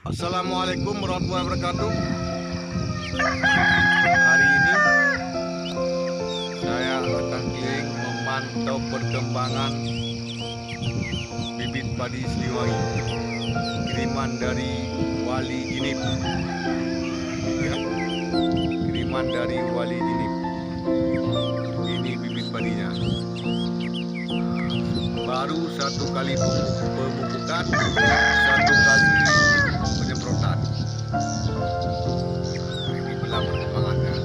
Assalamualaikum warahmatullahi wabarakatuh. Hari ini saya akan keliling memantau perkembangan bibit padi Siliwangi kiriman dari Wali Jinip. Ya, kiriman dari Wali Jinip. Ini bibit padinya. Baru satu kali pemupukan, satu kali penyemprotan. Ini belah perkembangannya.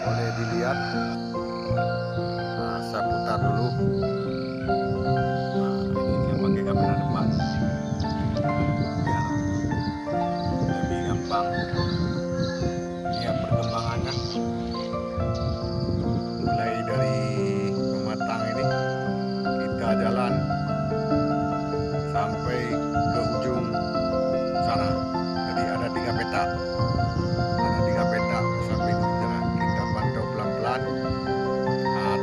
Boleh dilihat. Saya putar dulu. Ini saya pakai kamera depan biar lebih gampang lihat perkembangannya. Mulai dari pematang ini kita jalan sampai ke ujung sana. Jadi ada 3 peta. Ada 3 peta sampai ke sana. Kita pantau pelan-pelan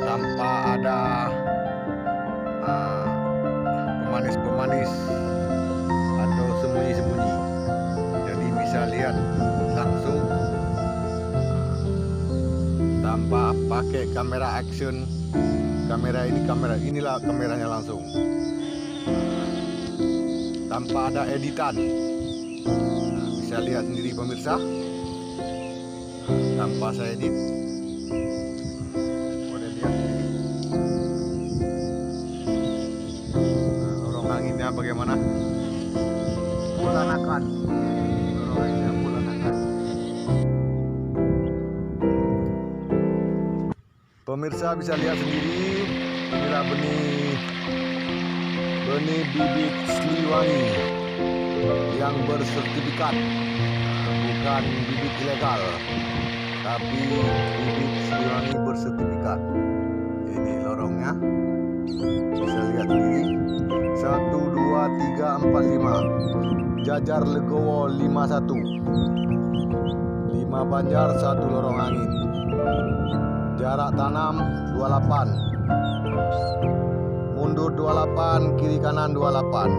tanpa ada pemanis-pemanis atau sembunyi-sembunyi. Jadi bisa lihat langsung tanpa pakai kamera action. Inilah kameranya langsung tanpa ada editan. Bisa lihat sendiri pemirsa, tanpa saya edit. Boleh lihat sendiri. Lorong anginnya bagaimana? Pulanakan. Lorong anginnya pulanakan. Pemirsa bisa lihat sendiri, inilah benih bibit Siliwangi yang bersertifikat, bukan bibit ilegal, tapi bibit Siliwangi bersertifikat. Ini lorongnya, bisa lihat sendiri. 1, 2, 3, 4, 5. Jajar Legowo 51. 5 Banjar, 1 lorong angin. Jarak tanam 28. Mundur 28, kiri kanan 28.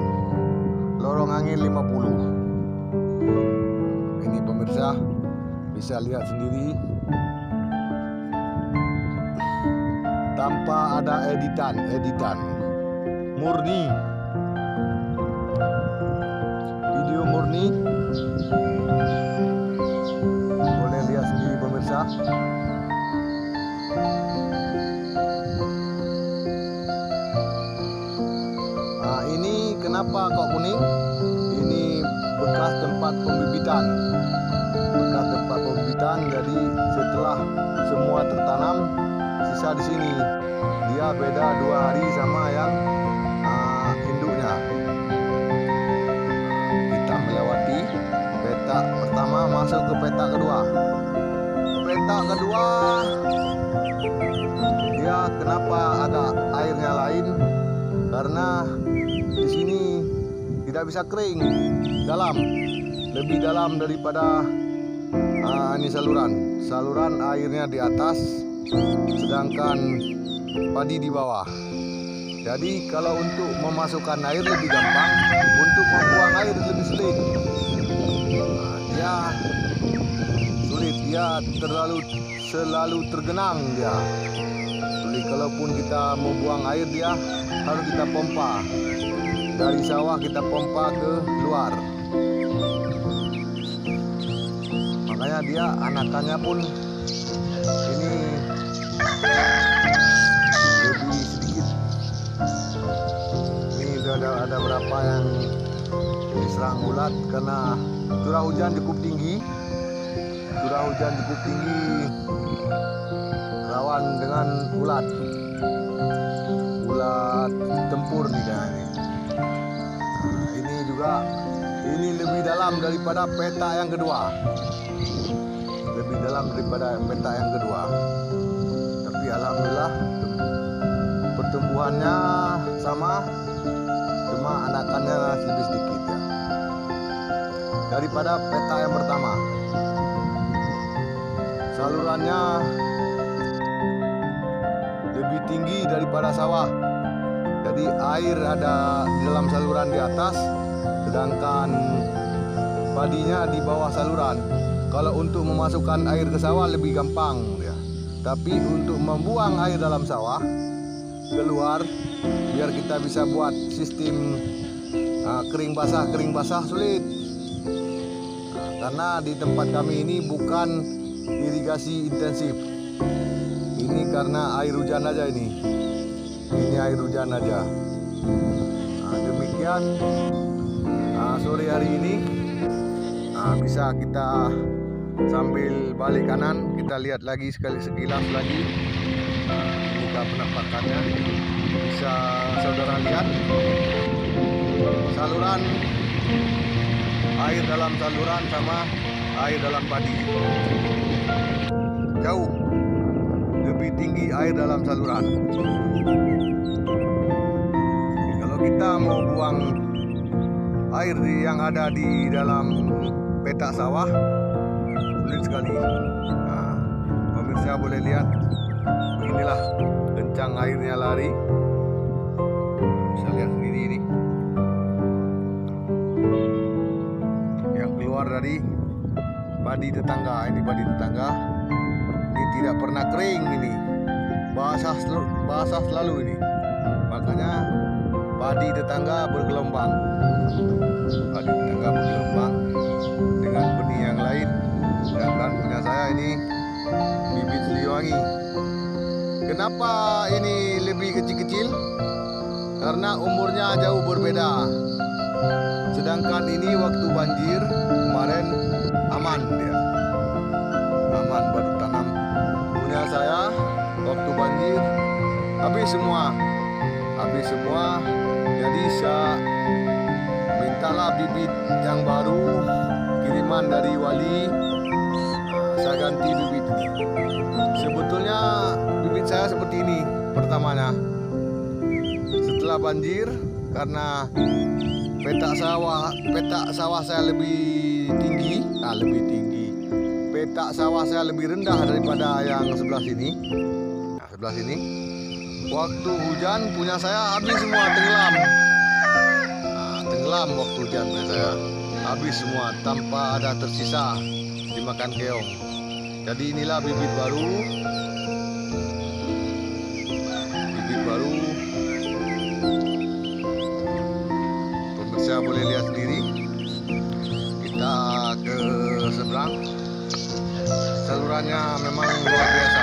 Lorong angin 50. Ini pemirsa bisa lihat sendiri. Tanpa ada editan. Murni. Video murni. Boleh lihat sendiri pemirsa. Nah, ini kenapa kok kuning? Ini bekas tempat pembibitan. Jadi setelah semua tertanam, sisa di sini. Dia beda 2 hari sama yang induknya. Kita melewati peta pertama, masuk ke peta kedua. Peta kedua, dia kenapa ada airnya lain? Karena di sini tidak bisa kering, lebih dalam daripada ini saluran airnya di atas, sedangkan padi di bawah. Jadi kalau untuk memasukkan air lebih gampang, untuk membuang air lebih sulit. Dia sulit, dia selalu tergenang dia. Jadi kalaupun kita mau buang air, dia harus kita pompa dari sawah, kita pompa ke luar. Makanya dia anakannya pun ini lebih sedikit. Ini udah ada berapa yang diserang ulat karena curah hujan cukup tinggi. Rawan dengan ulat tempur nih kayaknya. Ini juga lebih dalam daripada peta yang kedua. Tapi alhamdulillah pertumbuhannya sama, cuma anakannya lebih sedikit ya daripada peta yang pertama. Salurannya lebih tinggi daripada sawah. Jadi air ada di dalam saluran di atas, sedangkan padinya di bawah saluran. Kalau untuk memasukkan air ke sawah lebih gampang ya. Tapi untuk membuang air dalam sawah keluar, biar kita bisa buat sistem kering basah sulit. Karena di tempat kami ini bukan irigasi intensif. Ini karena air hujan aja ini. Ini air hujan aja. Demikian sore hari ini bisa kita sambil balik kanan kita lihat lagi sekilas lagi. Kita penampakannya bisa saudara lihat saluran air dalam saluran sama air dalam padi. Jauh lebih tinggi air dalam saluran. Kalau kita mau buang air yang ada di dalam petak sawah sulit sekali. Pemirsa boleh lihat, beginilah kencang airnya lari. Bisa lihat sendiri ini yang keluar dari padi tetangga. Ini padi tetangga, ini tidak pernah kering, ini basah selalu ini. Makanya padi tetangga bergelombang. Padi tetangga bergelombang dengan benih yang lain. Sedangkan punya saya ini bibit Siliwangi. Kenapa ini lebih kecil-kecil? Karena umurnya jauh berbeda. Sedangkan ini waktu banjir kemarin aman dia. Aman baru tanam. Punya saya waktu banjir habis semua. Jadi saya mintalah bibit yang baru kiriman dari Wali. Saya ganti bibit ini. Sebetulnya bibit saya seperti ini pertamanya. Setelah banjir, karena petak sawah saya lebih tinggi. Petak sawah saya lebih rendah daripada yang sebelah sini. Sebelah sini. Waktu hujan punya saya habis semua, tenggelam. Tenggelam waktu hujan punya saya. Habis semua tanpa ada tersisa dimakan keong. Jadi inilah bibit baru. Pemirsa boleh lihat sendiri. Kita ke seberang. Salurannya memang luar biasa.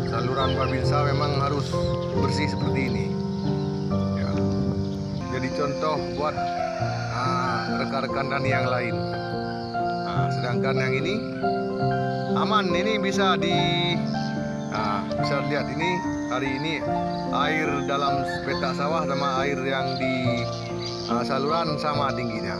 Saluran Babinsa memang harus bersih seperti ini. Ya. Jadi contoh buat rekan-rekan dan yang lain. Sedangkan yang ini aman, ini bisa bisa lihat ini hari ini air dalam petak sawah sama air yang di saluran sama tingginya.